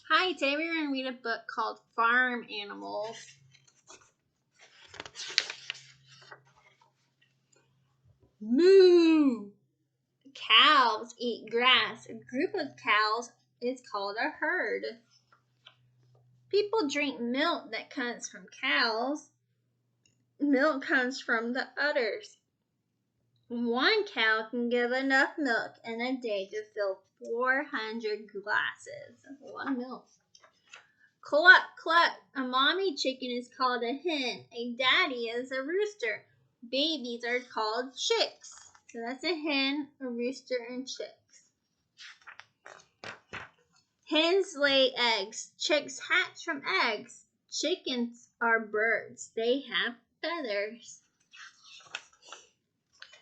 Hi, today we're going to read a book called Farm Animals. Moo! Cows eat grass. A group of cows is called a herd. People drink milk that comes from cows. Milk comes from the udders. One cow can give enough milk in a day to fill 400 glasses. That's a lot of milk. Cluck, cluck. A mommy chicken is called a hen. A daddy is a rooster. Babies are called chicks. So that's a hen, a rooster, and chicks. Hens lay eggs. Chicks hatch from eggs. Chickens are birds. They have feathers.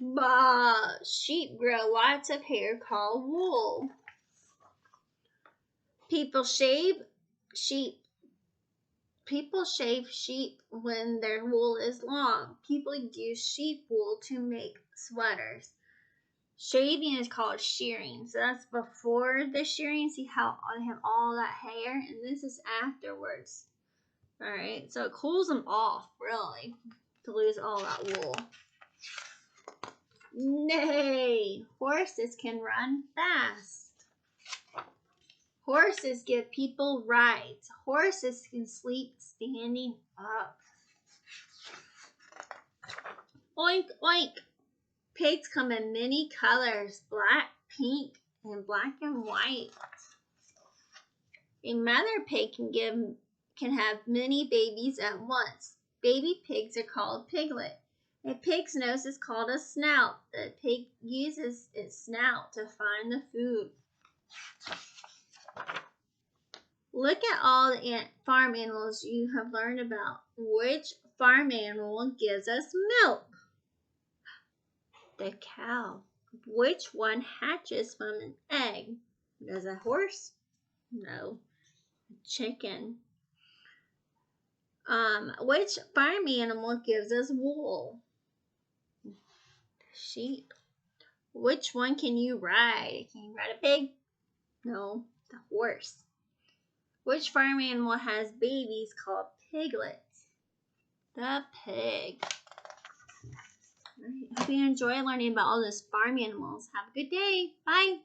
Bah! Sheep grow lots of hair called wool. People shave sheep when their wool is long. People use sheep wool to make sweaters. Shaving is called shearing. So that's before the shearing. See how they have all that hair? And this is afterwards. Alright, so it cools them off, really, to lose all that wool. Nay! Horses can run fast. Horses give people rides. Horses can sleep standing up. Oink, oink. Pigs come in many colors, black, pink, and black and white. A mother pig can have many babies at once. Baby pigs are called piglet. A pig's nose is called a snout. The pig uses its snout to find the food. Look at all the farm animals you have learned about. Which farm animal gives us milk? The cow. Which one hatches from an egg? Does a horse? No. A chicken. Which farm animal gives us wool? Sheep. Which one can you ride? Can you ride a pig? No. The horse. Which farm animal has babies called piglets? The pig. All right, hope you enjoy learning about all those farm animals. Have a good day. Bye.